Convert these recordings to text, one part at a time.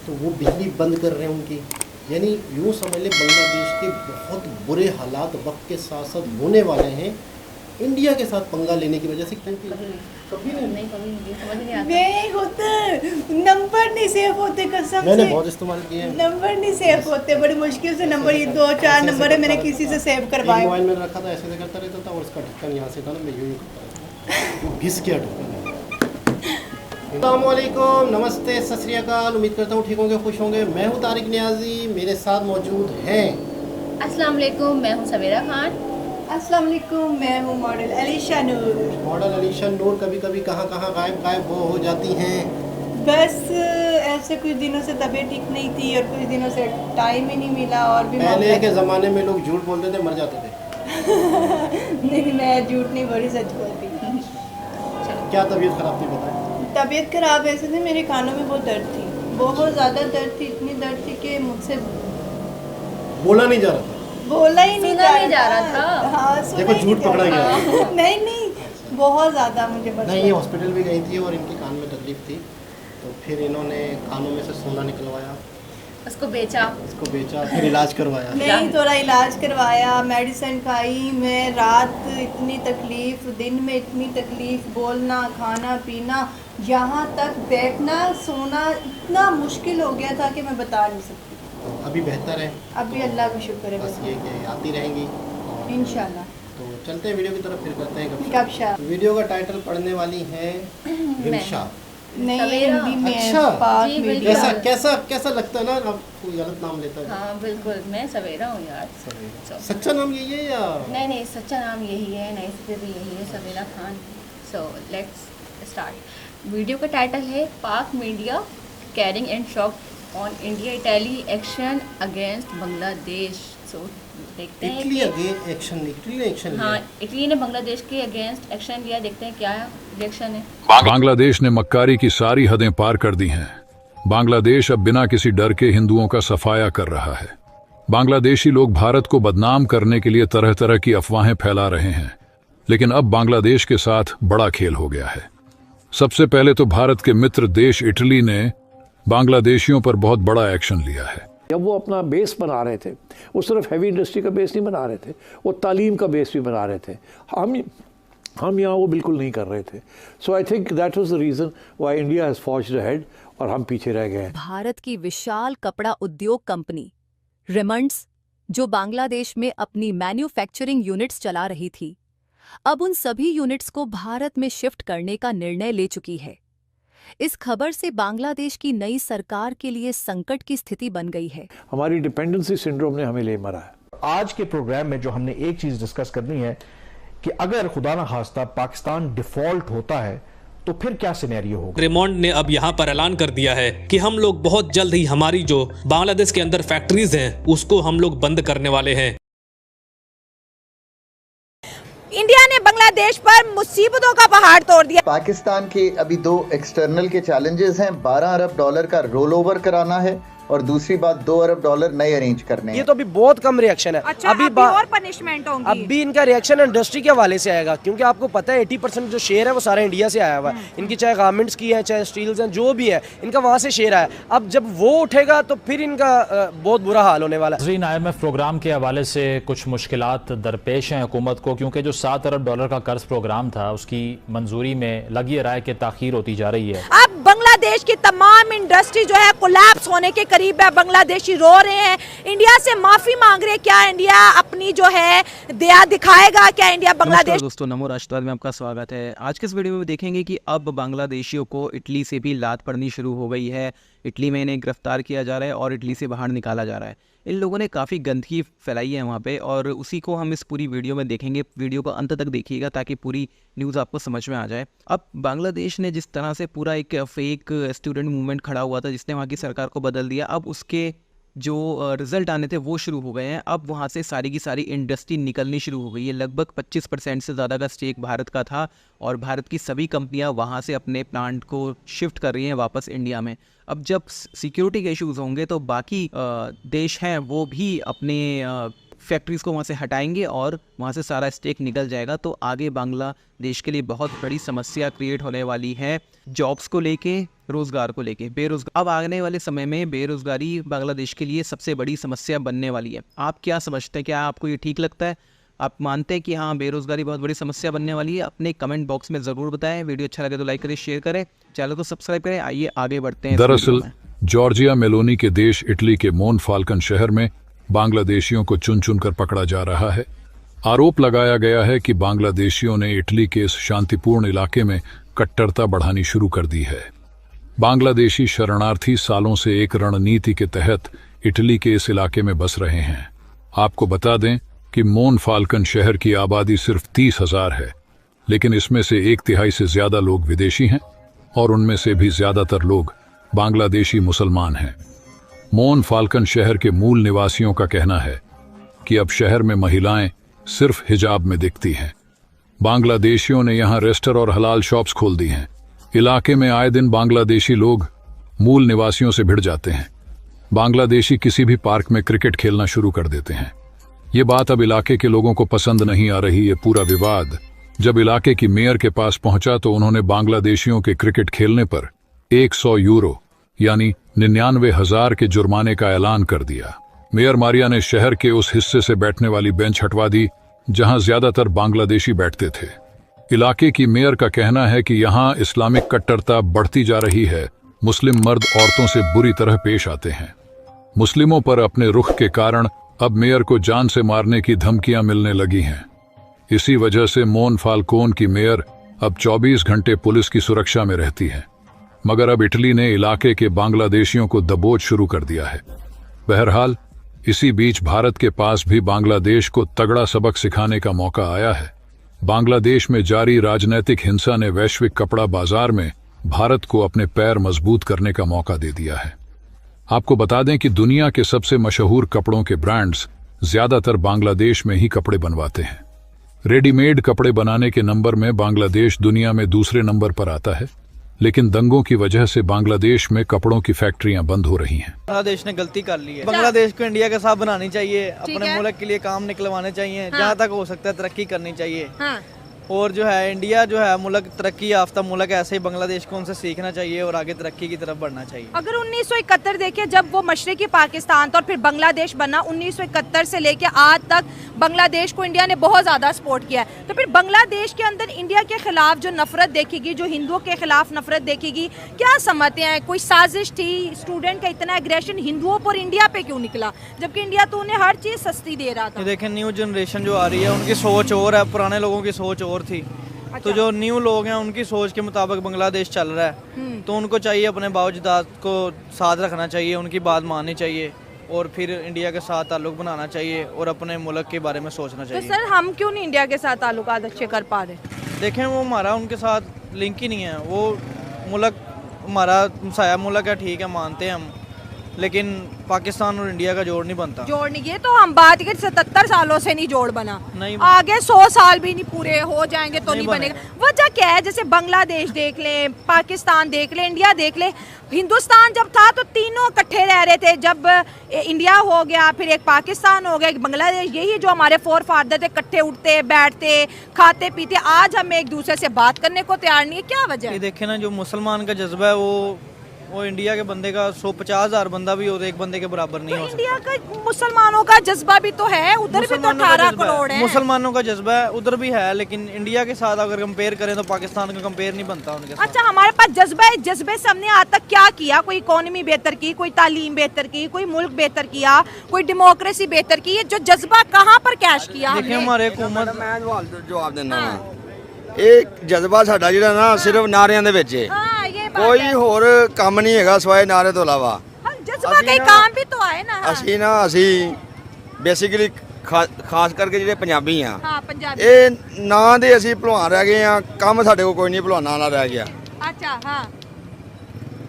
तो वो बिजली बंद कर रहे हैं उनकी। यानी यूँ समझ लें बांग्लादेश के बहुत बुरे हालात वक्त के साथ साथ होने वाले हैं इंडिया के साथ पंगा लेने की वजह से। कभी नहीं समझ नहीं आता। नहीं होता, नंबर नहीं सेव होते कसम मैंने से। बहुत इस्तेमाल किए हैं। नंबर नहीं सेव होते, बड़ी मुश्किल से नंबर, ये 2-4 नंबर है मैंने किसी से सेव करवाए। मोबाइल में रखा था, ऐसे करता रहता था और उसका ढक्कन यहाँ से था ना, मैं यूँ करता रहता, घिस गया ढक्कन। अस्सलामुअलैकुम, नमस्ते, सत श्री अकाल। उम्मीद करता हूँ ठीक होंगे, खुश होंगे। मैं हूँ तारिक नियाजी, मेरे साथ मौजूद हैं। अस्सलाम वालेकुम, मैं हूँ सवेरा खान। अस्सलाम वालेकुम, मैं हूँ मॉडल अलीशा नूर। मॉडल अलीशा नूर कभी कभी कहाँ गायब हो जाती हैं। बस ऐसे कुछ दिनों से तबीयत ठीक नहीं थी और कुछ दिनों से टाइम ही नहीं मिला। और भी पहले के ज़माने में लोग झूठ बोलते थे, मर जाते थे। नहीं, मैं झूठ नहीं बोली, सच बोलती। क्या तबीयत खराब थी बताएं। तबीयत खराब ऐसे थी, मेरे कानों में बहुत दर्द थी, बहुत ज़्यादा दर्द थी, इतनी दर्द थी कि मुझसे बोला नहीं जा रहा था। बोला ही नहीं जा रहा था। हाँ, देखो झूठ पकड़ा गया। नहीं, बहुत ज़्यादा मुझे बस। नहीं, ये हॉस्पिटल भी गई थी और इनके कान में तकलीफ थी, तो फिर इन्होंने कानों में से सोना निकलवाया, उसको बेचा, फिर इलाज करवाया। नहीं, थोड़ा इलाज करवाया, मेडिसिन खाई मैं। रात इतनी तकलीफ, दिन में इतनी तकलीफ, बोलना, खाना पीना, यहाँ तक बैठना सोना इतना मुश्किल हो गया था कि मैं बता नहीं सकती। तो अभी बेहतर है, अभी अल्लाह का शुक्र है, बस ये कि आती रहेंगी और इंशाल्लाह। तो चलते हैं वीडियो की तरफ, फिर करते हैं गपशप। तो वीडियो का टाइटल पढ़ने वाली है रिमशा। नहीं, सवेरा। हिंदी में अच्छा। पाक जी, मीडिया। कैसा लगता है ना, अब कोई गलत नाम लेता है। हाँ बिल्कुल, मैं सवेरा हूँ यार। सच्चा नाम यही है या नहीं, सच्चा नाम यही है, नहीं पे भी यही है, Savera Khan. So let's start. Video का टाइटल है Pak media carrying and shock on India Italy action against Bangladesh. So देखते हैं इटली कि इटली ने एक्शन हाँ, लिया। इटली ने बांग्लादेश के अगेंस्ट एक्शन लिया। देखते हैं क्या रिएक्शन है। बांग्लादेश ने मक्कारी की सारी हदें पार कर दी हैं। बांग्लादेश अब बिना किसी डर के हिंदुओं का सफाया कर रहा है। बांग्लादेशी लोग भारत को बदनाम करने के लिए तरह तरह की अफवाहें फैला रहे हैं, लेकिन अब बांग्लादेश के साथ बड़ा खेल हो गया है। सबसे पहले तो भारत के मित्र देश इटली ने बांग्लादेशियों पर बहुत बड़ा एक्शन लिया है। जब वो अपना बेस बना रहे थे, वो सिर्फ हैवी इंडस्ट्री का बेस नहीं बना रहे थे, वो तालीम का बेस भी बना रहे थे। हम यहाँ वो बिल्कुल नहीं कर रहे थे। So I think that was the reason why India has forged ahead और हम पीछे रह गए हैं। भारत की विशाल कपड़ा उद्योग कंपनी रेमंड्स, जो बांग्लादेश में अपनी मैन्युफैक्चरिंग यूनिट्स चला रही थी, अब उन सभी यूनिट्स को भारत में शिफ्ट करने का निर्णय ले चुकी है। इस खबर से बांग्लादेश की नई सरकार के लिए संकट की स्थिति बन गई है। हमारी डिपेंडेंसी सिंड्रोम ने हमें ले मरा है। आज के प्रोग्राम में जो हमने एक चीज डिस्कस करनी है कि अगर खुदा ना खास्ता पाकिस्तान डिफॉल्ट होता है तो फिर क्या सिनेरियो होगा। रेमंड ने अब यहाँ पर ऐलान कर दिया है कि हम लोग बहुत जल्द ही हमारी जो बांग्लादेश के अंदर फैक्ट्रीज हैं उसको हम लोग बंद करने वाले हैं। इंडिया ने बांग्लादेश पर मुसीबतों का पहाड़ तोड़ दिया। पाकिस्तान के अभी 2 एक्सटर्नल के चैलेंजेस हैं। $12 अरब का रोल ओवर कराना है और दूसरी बात $2 अरब नए अरेंज करने हैं। ये तो अभी बहुत कम रिएक्शन है। अच्छा, अभी और पनिशमेंट होंगी। अभी इनका रिएक्शन इंडस्ट्री के हवाले से आएगा, क्योंकि आपको पता है 80% जो शेयर है वो सारा इंडिया से आया हुआ है। इनकी चाहे गारमेंट्स की है, चाहे स्टील्स हैं, जो भी है इनका वहाँ से शेयर आया। अब जब वो उठेगा तो फिर इनका बहुत बुरा हाल होने वाला है। IMF प्रोग्राम के हवाले से कुछ मुश्किलात दरपेश हैं हुकूमत को, क्योंकि जो $7 अरब का कर्ज प्रोग्राम था उसकी मंजूरी में लग ये रहा है कि ताखीर होती जा रही है। अब बांग्लादेश की तमाम इंडस्ट्री जो है कोलैप्स होने के करीब है। बांग्लादेशी रो रहे हैं, इंडिया से माफी मांग रहे हैं। क्या इंडिया अपनी जो है दया दिखाएगा? क्या इंडिया बांग्लादेश? दोस्तों, नमो राष्ट्रवाद में आपका स्वागत है। आज के इस वीडियो में देखेंगे कि अब बांग्लादेशियों को इटली से भी लात पड़नी शुरू हो गई है। इटली में इन्हें गिरफ्तार किया जा रहा है और इटली से बाहर निकाला जा रहा है। इन लोगों ने काफ़ी गंदगी फैलाई है वहाँ पे, और उसी को हम इस पूरी वीडियो में देखेंगे। वीडियो को अंत तक देखिएगा ताकि पूरी न्यूज़ आपको समझ में आ जाए। अब बांग्लादेश ने जिस तरह से पूरा एक फेक स्टूडेंट मूवमेंट खड़ा हुआ था जिसने वहाँ की सरकार को बदल दिया, अब उसके जो रिज़ल्ट आने थे वो शुरू हो गए हैं। अब वहाँ से सारी की सारी इंडस्ट्री निकलनी शुरू हो गई है। लगभग 25% से ज़्यादा का स्टेक भारत का था और भारत की सभी कंपनियाँ वहाँ से अपने प्लांट को शिफ्ट कर रही हैं वापस इंडिया में। अब जब सिक्योरिटी के इश्यूज़ होंगे तो बाकी देश हैं वो भी अपने फैक्ट्रीज़ को वहाँ से हटाएंगे और वहाँ से सारा स्टेक निकल जाएगा। तो आगे बांग्लादेश के लिए बहुत बड़ी समस्या क्रिएट होने वाली है, जॉब्स को लेके, रोज़गार को लेके, बेरोजगार। अब आने वाले समय में बेरोजगारी बांग्लादेश के लिए सबसे बड़ी समस्या बनने वाली है। आप क्या समझते हैं, क्या आपको ये ठीक लगता है? आप मानते हैं कि हाँ बेरोजगारी बहुत बड़ी समस्या बनने वाली है? अपने कमेंट बॉक्स में ज़रूर बताएं। वीडियो अच्छा लगे तो लाइक करें, शेयर करें, चैनल को सब्सक्राइब करें। आइए आगे बढ़ते हैं। दरअसल जॉर्जिया मेलोनी के देश इटली के मोनफाल्कन शहर में बांग्लादेशियों को चुन चुन कर पकड़ा जा रहा है। आरोप लगाया गया है कि बांग्लादेशियों ने इटली के इस शांतिपूर्ण इलाके में कट्टरता बढ़ानी शुरू कर दी है। बांग्लादेशी शरणार्थी सालों से एक रणनीति के तहत इटली के इस इलाके में बस रहे हैं। आपको बता दें कि मोनफाल्कन शहर की आबादी सिर्फ 30,000 है, लेकिन इसमें से 1/3 से ज्यादा लोग विदेशी हैं और उनमें से भी ज्यादातर लोग बांग्लादेशी मुसलमान हैं। मोनफाल्कन शहर के मूल निवासियों का कहना है कि अब शहर में महिलाएं सिर्फ हिजाब में दिखती हैं। बांग्लादेशियों ने यहां रेस्टर और हलाल शॉप्स खोल दी हैं। इलाके में आए दिन बांग्लादेशी लोग मूल निवासियों से भिड़ जाते हैं। बांग्लादेशी किसी भी पार्क में क्रिकेट खेलना शुरू कर देते हैं। ये बात अब इलाके के लोगों को पसंद नहीं आ रही। ये पूरा विवाद जब इलाके की मेयर के पास पहुंचा तो उन्होंने बांग्लादेशियों के क्रिकेट खेलने पर 100 यूरो यानी 99,000 के जुर्माने का ऐलान कर दिया। मेयर मारिया ने शहर के उस हिस्से से बैठने वाली बेंच हटवा दी जहां ज्यादातर बांग्लादेशी बैठते थे। इलाके की मेयर का कहना है कि यहां इस्लामिक कट्टरता बढ़ती जा रही है। मुस्लिम मर्द औरतों से बुरी तरह पेश आते हैं। मुस्लिमों पर अपने रुख के कारण अब मेयर को जान से मारने की धमकियां मिलने लगी हैं। इसी वजह से मोनफाल्कोन की मेयर अब 24 घंटे पुलिस की सुरक्षा में रहती है। मगर अब इटली ने इलाके के बांग्लादेशियों को दबोच शुरू कर दिया है। बहरहाल इसी बीच भारत के पास भी बांग्लादेश को तगड़ा सबक सिखाने का मौका आया है। बांग्लादेश में जारी राजनीतिक हिंसा ने वैश्विक कपड़ा बाजार में भारत को अपने पैर मजबूत करने का मौका दे दिया है। आपको बता दें कि दुनिया के सबसे मशहूर कपड़ों के ब्रांड्स ज्यादातर बांग्लादेश में ही कपड़े बनवाते हैं। रेडीमेड कपड़े बनाने के नंबर में बांग्लादेश दुनिया में दूसरे नंबर पर आता है, लेकिन दंगों की वजह से बांग्लादेश में कपड़ों की फैक्ट्रियां बंद हो रही हैं। बांग्लादेश ने गलती कर ली है। बांग्लादेश को इंडिया के साथ बनानी चाहिए, अपने मुल्क के लिए काम निकलवाने चाहिए। जहाँ तक हो सकता है तरक्की करनी चाहिए। और जो है इंडिया जो है मुल्क तरक्की याफ्ता मुल्क, ऐसे ही बांग्लादेश को उनसे सीखना चाहिए और आगे तरक्की की तरफ बढ़ना चाहिए। अगर 1971 देखे जब वो मशरकी पाकिस्तान था और फिर बांग्लादेश बना, 1971 से लेके आज तक बांग्लादेश को इंडिया ने बहुत ज़्यादा सपोर्ट किया है। तो फिर बांग्लादेश के अंदर इंडिया के खिलाफ जो नफरत देखेगी, जो हिंदुओं के खिलाफ नफरत देखेगी, क्या समझते हैं? कोई साजिश थी? स्टूडेंट का इतना एग्रेशन हिंदुओं पर इंडिया पे क्यों निकला, जबकि इंडिया तो उन्हें हर चीज़ सस्ती दे रहा था? देखें न्यू जनरेशन जो आ रही है उनकी सोच और है, पुराने लोगों की सोच और थी। अच्छा। तो जो न्यू लोग हैं उनकी सोच के मुताबिक बांग्लादेश चल रहा है, तो उनको चाहिए अपने बावजदाद को साथ रखना चाहिए, उनकी बात माननी चाहिए और फिर इंडिया के साथ ताल्लुक बनाना चाहिए और अपने मुल्क के बारे में सोचना चाहिए। तो सर हम क्यों नहीं इंडिया के साथ ताल्लुकात अच्छे कर पा रहे? देखें वो हमारा उनके साथ लिंक ही नहीं है। वो मुल्क हमारा हमसाया मुल्क है, ठीक है, मानते हैं हम, लेकिन पाकिस्तान और इंडिया का जोड़ नहीं बनता। जोड़ नहीं, ये तो हम बात कि 77 सालों से नहीं जोड़ बना, नहीं आगे 100 साल भी नहीं पूरे हो जाएंगे तो नहीं बनेगा। वजह क्या है? जैसे बांग्लादेश देख ले, पाकिस्तान देख ले, इंडिया देख ले। हिंदुस्तान जब था तो तीनों इकट्ठे रह रहे थे। जब इंडिया हो गया, फिर एक पाकिस्तान हो गया, एक बांग्लादेश, यही जो हमारे फोर फादर थे, इकट्ठे उठते बैठते खाते पीते। आज हम एक दूसरे से बात करने को तैयार नहीं है, क्या वजह है? देखे ना, जो मुसलमान का जज्बा है वो इंडिया के बंदे का 150,000 बंदा भी हो तो एक बंदे के बराबर नहीं हो सकता। इंडिया का मुसलमानों का जज्बा भी तो है, उधर भी तो 18 करोड़ है। मुसलमानों का जज्बा है उधर भी है, लेकिन इंडिया के साथ अगर कंपेयर करें तो पाकिस्तान का कंपेयर नहीं बनता उनके साथ। अच्छा, हमारे पास जज्बा है, जज्बे से हमने आज तक क्या किया? कोई इकोनॉमी बेहतर की, कोई तालीम बेहतर की, कोई मुल्क बेहतर किया, कोई डेमोक्रेसी बेहतर की? ये जो जज्बा कहाँ पर कैश किया? देखिए हमारे हुकूमत जवाब देना एक जज्बा साडा जिहड़ा ना सिर्फ नारियां दे विच है, कोई होर काम नहीं हैगा सिवाय नारे तो इलावा। जज्बा कई काम भी तो आए ना। ਅਸੀਂ ਬੇਸਿਕਲੀ ਖਾਸ ਕਰਕੇ ਜਿਹੜੇ ਪੰਜਾਬੀ ਆ, ਹਾਂ ਪੰਜਾਬੀ, ਇਹ ਨਾਂ ਦੇ ਅਸੀਂ ਭਲਵਾਨ ਰਹਿ ਗਏ ਆ, ਕੰਮ ਸਾਡੇ ਕੋਲ ਕੋਈ ਨਹੀਂ ਭਲਵਾਨਾਂ ਨਾਲ ਰਹਿ ਗਿਆ। ਅੱਛਾ, ਹਾਂ,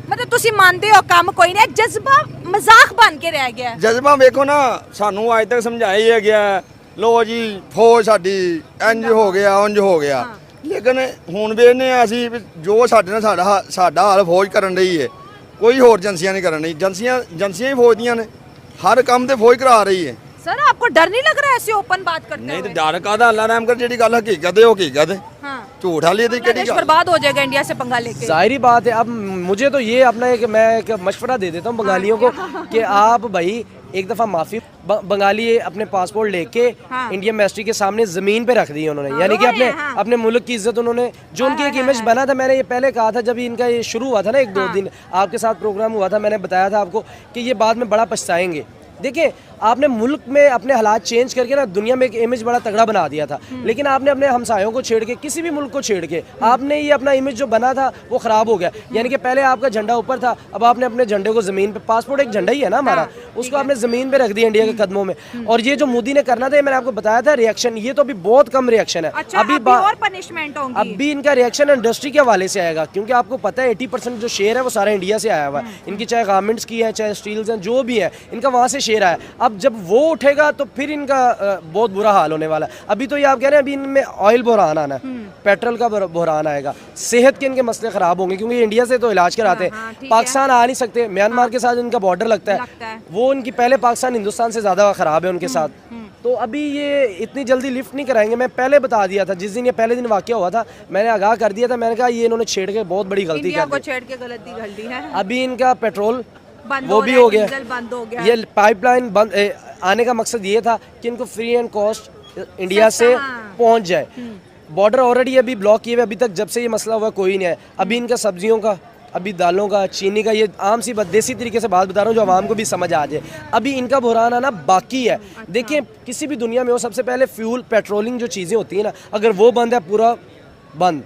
ਮਤਲਬ ਤੁਸੀਂ ਮੰਨਦੇ ਹੋ ਕੰਮ ਕੋਈ ਨਹੀਂ, ਜਜ਼ਬਾ ਮਜ਼ਾਕ ਬਣ ਕੇ ਰਹਿ ਗਿਆ। ਜਜ਼ਬਾ ਵੇਖੋ ਨਾ, ਸਾਨੂੰ ਅੱਜ ਤੱਕ ਸਮਝਾਇਆ ਹੀ ਗਿਆ ਲੋ ਜੀ ਫੌਜ ਸਾਡੀ ਇੰਜ ਹੋ ਗਿਆ ਉਂਝ ਹੋ ਗਿਆ, ਲੇਕਿਨ ਹੁਣ ਵੇਖਦੇ ਆ ਅਸੀਂ ਜੋ ਸਾਡੇ ਨਾਲ ਸਾਡਾ ਹਾਲ ਫੌਜ ਕਰਨ ਰਹੀ ਹੈ, ਕੋਈ ਹੋਰ ਏਜੰਸੀਆਂ ਨਹੀਂ ਕਰਨ ਰਹੀ। ਏਜੰਸੀਆਂ ਹੀ ਫੌਜ ਦੀਆਂ ਨੇ, हर काम तो फौज करा रही है। सर आपको डर नहीं लग रहा है ऐसे ओपन बात करते नहीं तो डर का अल्लाह रहम कर, जेडी गल हकीकत है वो हकीकत है, झूठ वाली दी केड़ी गल? बर्बाद हो जाएगा इंडिया से पंगा लेके। जाहिर बात है, अब मुझे तो ये अपना मैं एक मशवरा दे देता हूँ बंगालियों को कि आप भाई एक दफ़ा माफ़ी बंगाली अपने पासपोर्ट लेके इंडियन एम्बेसी के सामने ज़मीन पे रख दी उन्होंने, यानी कि अपने मुल्क की इज्जत उन्होंने, जो उनकी एक इमेज बना था, मैंने ये पहले कहा था जब इनका ये शुरू हुआ था ना, 1-2 दिन आपके साथ प्रोग्राम हुआ था, मैंने बताया था आपको कि ये बाद में बड़ा पछताएंगे। देखिए आपने मुल्क में अपने हालात चेंज करके ना दुनिया में एक इमेज बड़ा तगड़ा बना दिया था, लेकिन आपने अपने हमसायों को छेड़ के, किसी भी मुल्क को छेड़ के आपने ये अपना इमेज जो बना था वो ख़राब हो गया। यानी कि पहले आपका झंडा ऊपर था, अब आपने अपने झंडे को ज़मीन पे, पासपोर्ट एक झंडा ही है ना हमारा, उसको आपने ज़मीन पे रख दिया इंडिया के कदमों में। और ये जो मोदी ने करना था, मैंने आपको बताया था रिएक्शन, ये तो अभी बहुत कम रिएक्शन है। अभी और पनिशमेंट होंगी। अभी इनका रिएक्शन इंडस्ट्री के हवाले से आएगा, क्योंकि आपको पता है 80% जो शेयर है वो सारा इंडिया से आया हुआ है। इनकी चाहे गारमेंट्स की है, चाहे स्टील्स हैं, जो भी है, इनका वहाँ से शेयर आया। अब जब वो उठेगा तो फिर इनका बहुत बुरा हाल होने वाला है। अभी तो ये आप कह रहे हैं अभी इनमें ऑयल बहरान आना है, पेट्रोल का बहरान आएगा, सेहत के इनके मसले ख़राब होंगे, क्योंकि इंडिया से तो इलाज कराते हैं, पाकिस्तान आ नहीं सकते, म्यांमार के साथ इनका बॉर्डर लगता है, वो इनकी पहले पाकिस्तान हिंदुस्तान से ज़्यादा ख़राब है उनके साथ। तो अभी ये इतनी जल्दी लिफ्ट नहीं कराएंगे। मैं पहले बता दिया था, जिस दिन ये पहले दिन वाक़या हुआ था, मैंने आगाह कर दिया था, मैंने कहा ये इन्होंने छेड़ के बहुत बड़ी गलती कर दी। अभी इनका पेट्रोल वो भी हो गया, बंद हो गया। ये पाइपलाइन बंद आने का मकसद ये था कि इनको फ्री एंड कॉस्ट इंडिया से पहुंच जाए। बॉर्डर ऑलरेडी अभी ब्लॉक किए हुए, अभी तक जब से ये मसला हुआ कोई नहीं है। अभी इनका सब्जियों का, अभी दालों का, चीनी का, ये आम सी देसी तरीके से बात बता रहा हूँ जो आवाम को भी समझ आ जाए, अभी इनका बहरान आना बाकी है। देखिए किसी भी दुनिया में हो, सबसे पहले फ्यूल पेट्रोलिंग जो चीज़ें होती हैं ना, अगर वो बंद है, पूरा बंद,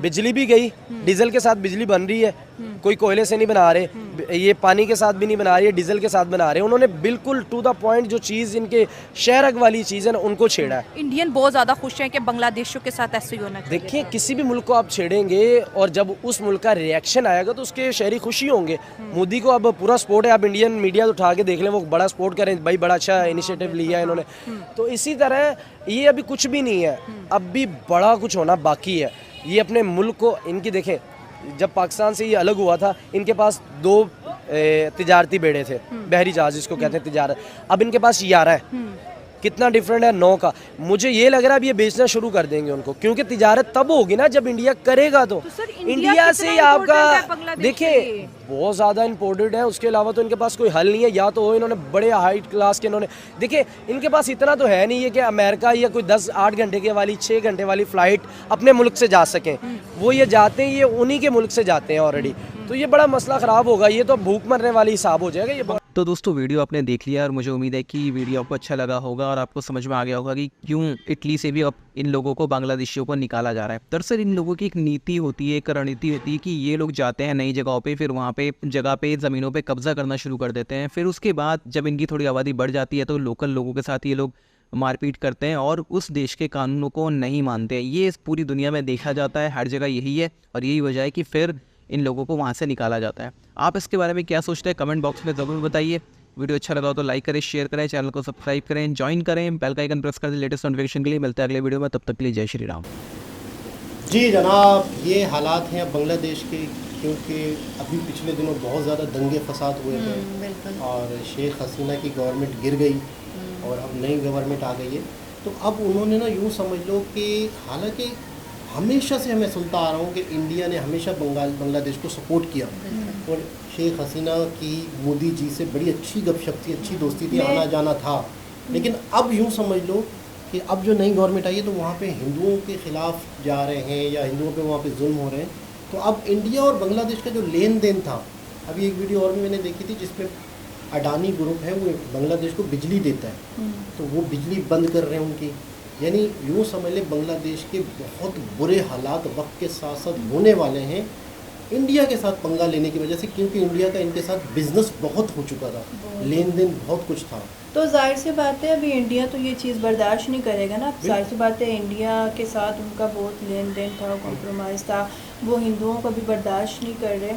बिजली भी गई, डीजल के साथ बिजली बन रही है, कोई कोयले से नहीं बना रहे, ये पानी के साथ भी नहीं बना रही है, डीजल के साथ बना रहे हैं। उन्होंने बिल्कुल टू द पॉइंट जो चीज़ इनके शहरक वाली चीज़ है ना, उनको छेड़ा है। इंडियन बहुत ज़्यादा खुश हैं कि बांग्लादेशियों के साथ ऐसे ही होना चाहिए। देखिए किसी भी मुल्क को आप छेड़ेंगे और जब उस मुल्क का रिएक्शन आएगा तो उसके शहरी खुशी होंगे। मोदी को अब पूरा सपोर्ट है, आप इंडियन मीडिया उठा के देख लें, वो बड़ा सपोर्ट करें, भाई बड़ा अच्छा इनिशिएटिव लिया है इन्होंने। तो इसी तरह ये अभी कुछ भी नहीं है, अब भी बड़ा कुछ होना बाकी है। ये अपने मुल्क को, इनकी देखें, जब पाकिस्तान से ये अलग हुआ था, इनके पास 2 तिजारती बेड़े थे, बहरी जहाज जिसको कहते हैं तिजारत, अब इनके पास 11 है। कितना डिफरेंट है 9 का। मुझे ये लग रहा है अब ये बेचना शुरू कर देंगे उनको, क्योंकि तिजारत तब होगी ना जब इंडिया करेगा। तो इंडिया से ही आपका देखिए बहुत ज़्यादा इम्पोर्टेड है, उसके अलावा तो इनके पास कोई हल नहीं है। या तो हो इन्होंने बड़े हाई क्लास के, इन्होंने देखिए इनके पास इतना तो है नहीं है कि अमेरिका या कोई 10-8 घंटे के वाली 6 घंटे वाली फ़्लाइट अपने मुल्क से जा सकें। वो ये जाते हैं, ये उन्हीं के मुल्क से जाते हैं ऑलरेडी। तो ये बड़ा मसला ख़राब होगा, ये तो भूख मरने वाली हिसाब हो जाएगा ये। तो दोस्तों वीडियो आपने देख लिया और मुझे उम्मीद है कि वीडियो आपको अच्छा लगा होगा और आपको समझ में आ गया होगा कि क्यों इटली से भी अब इन लोगों को, बांग्लादेशियों को निकाला जा रहा है। दरअसल इन लोगों की एक नीति होती है, एक रणनीति होती है कि ये लोग जाते हैं नई जगहों पे, फिर वहाँ पे जगह पे ज़मीनों पे कब्जा करना शुरू कर देते हैं। फिर उसके बाद जब इनकी थोड़ी आबादी बढ़ जाती है तो लोकल लोगों के साथ ये लोग मारपीट करते हैं और उस देश के कानूनों को नहीं मानते। ये पूरी दुनिया में देखा जाता है, हर जगह यही है और यही वजह है कि फिर इन लोगों को वहाँ से निकाला जाता है। आप इसके बारे में क्या सोचते हैं कमेंट बॉक्स में ज़रूर बताइए। वीडियो अच्छा लगा हो तो लाइक करें, शेयर करें, चैनल को सब्सक्राइब करें, ज्वाइन करें, बेल का आइकन प्रेस कर दें लेटेस्ट नोटिफिकेशन के लिए। मिलते हैं अगले वीडियो में, तब तक के लिए जय श्री राम। जी जनाब, ये हालात हैं बांग्लादेश के, क्योंकि अभी पिछले दिनों बहुत ज़्यादा दंगे फसाद हुए थे और शेख हसीना की गवर्नमेंट गिर गई और अब नई गवर्नमेंट आ गई है। तो अब उन्होंने ना यूँ समझ लो कि हालांकि हमेशा से मैं सुनता आ रहा हूँ कि इंडिया ने हमेशा बांग्लादेश को सपोर्ट किया और शेख हसीना की मोदी जी से बड़ी अच्छी गपशप थी, अच्छी दोस्ती थी, आना जाना था। लेकिन अब यूँ समझ लो कि अब जो नई गवर्नमेंट आई है तो वहाँ पे हिंदुओं के ख़िलाफ़ जा रहे हैं या हिंदुओं पे वहाँ पे जुल्म हो रहे हैं। तो अब इंडिया और बांग्लादेश का जो लेन देन था, अभी एक वीडियो और भी मैंने देखी थी जिसमें अडानी ग्रुप है वो बांग्लादेश को बिजली देता है, तो वो बिजली बंद कर रहे हैं उनकी। यानी यूँ समझ लें बांग्लादेश के बहुत बुरे हालात वक्त के साथ साथ होने वाले हैं इंडिया के साथ पंगा लेने की वजह से, क्योंकि इंडिया का इनके साथ बिजनेस बहुत हो चुका था, लेन देन बहुत कुछ था। तो जाहिर सी बात है अभी इंडिया तो ये चीज़ बर्दाश्त नहीं करेगा ना। जाहिर सी बात है इंडिया के साथ उनका बहुत लेन देन था, कॉम्प्रोमाइज़ था, वो हिंदुओं को भी बर्दाश्त नहीं कर रहे।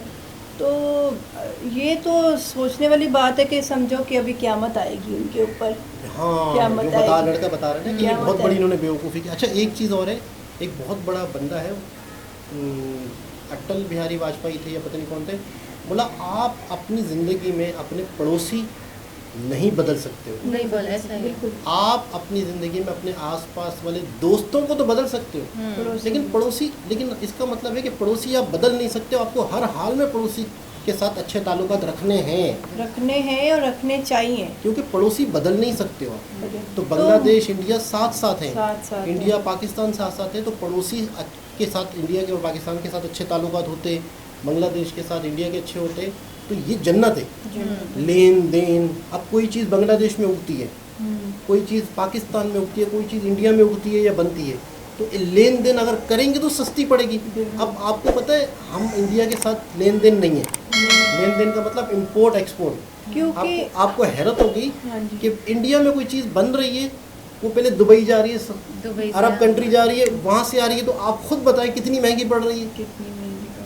तो ये तो सोचने वाली बात है कि समझो कि अभी क़यामत आएगी उनके ऊपर। हाँ, क़यामत लड़का बता रहे हैं कि ये बहुत बड़ी इन्होंने बेवकूफ़ी की। अच्छा एक चीज़ और है, एक बहुत बड़ा बंदा है, अटल बिहारी वाजपेयी थे या पता नहीं कौन थे, बोला आप अपनी ज़िंदगी में अपने पड़ोसी नहीं बदल सकते हो। नहीं बोला ऐसा है। बिल्कुल। आप अपनी ज़िंदगी में अपने आसपास वाले दोस्तों को तो बदल सकते हो, लेकिन पड़ोसी, लेकिन इसका मतलब है कि पड़ोसी आप बदल नहीं सकते हो। आपको हर हाल में पड़ोसी के साथ अच्छे ताल्लुकात रखने हैं और रखने चाहिए, क्योंकि पड़ोसी बदल नहीं सकते हो आप। तो बांग्लादेश इंडिया साथ साथ है, इंडिया पाकिस्तान साथ साथ है, तो पड़ोसी के साथ इंडिया के और पाकिस्तान के साथ अच्छे ताल्लुकात होते, बांग्लादेश के साथ इंडिया के अच्छे होते, तो ये जन्नत है। लेन देन, अब कोई चीज़ बांग्लादेश में उगती है, कोई चीज़ पाकिस्तान में उगती है, कोई चीज़ इंडिया में उगती है या बनती है, तो लेन देन अगर करेंगे तो सस्ती पड़ेगी। अब आपको पता है हम इंडिया के साथ लेन देन नहीं है, लेन देन का मतलब इंपोर्ट एक्सपोर्ट। क्योंकि आपको हैरत होगी कि इंडिया में कोई चीज़ बन रही है, वो पहले दुबई जा रही है, अरब कंट्री जा रही है, वहाँ से आ रही है, तो आप खुद बताएं कितनी महंगी पड़ रही है।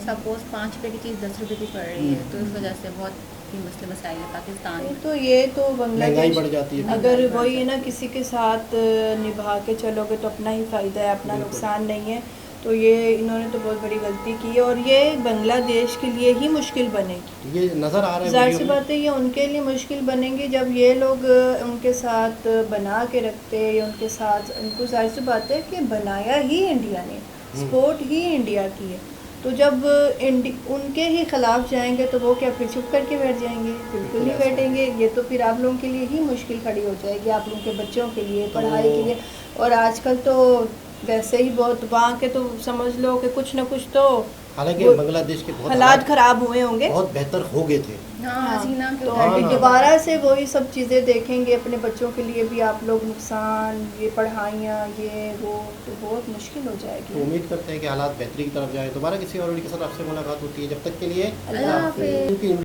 सपोज 5 रुपए की चीज़ 10 रुपए की पड़ रही है, तो इस वजह से बहुत ही मसले मसाइल है पाकिस्तान में। तो ये तो बांग्लादेश बढ़ जाती है। अगर वही है ना, किसी के साथ निभा के चलोगे तो अपना ही फ़ायदा है, अपना नुकसान नहीं है। तो ये इन्होंने तो बहुत बड़ी गलती की है, और ये बांग्लादेश के लिए ही मुश्किल बनेगी। ये नज़र आ रहा है, जाहिर सी बात है ये उनके लिए मुश्किल बनेंगी जब ये लोग उनके साथ बना के रखते, या उनके साथ उनको जाहिर सी बात है कि बनाया ही इंडिया ने, सपोर्ट ही इंडिया की है। तो जब उनके ही ख़िलाफ़ जाएंगे तो वो क्या फिर चुप करके बैठ जाएंगे? बिल्कुल नहीं बैठेंगे। ये तो फिर आप लोगों के लिए ही मुश्किल खड़ी हो जाएगी, आप लोगों के बच्चों के लिए, पढ़ाई के लिए। और आजकल तो वैसे ही बहुत वहाँ के तो समझ लो कि कुछ ना कुछ तो, हालांकि बांग्लादेश के बहुत हालात ख़राब हुए होंगे, बहुत बेहतर हो गए थे। तो अभी दोबारा से वही सब चीज़ें देखेंगे, अपने बच्चों के लिए भी आप लोग नुकसान, ये पढ़ाइयाँ, ये वो, तो बहुत मुश्किल हो जाएगी। तो उम्मीद करते हैं कि हालात बेहतरी की तरफ जाए। दोबारा किसी और वीडियो के साथ आपसे मुलाकात होती है, जब तक के लिए अल्लाह हाफ़िज़।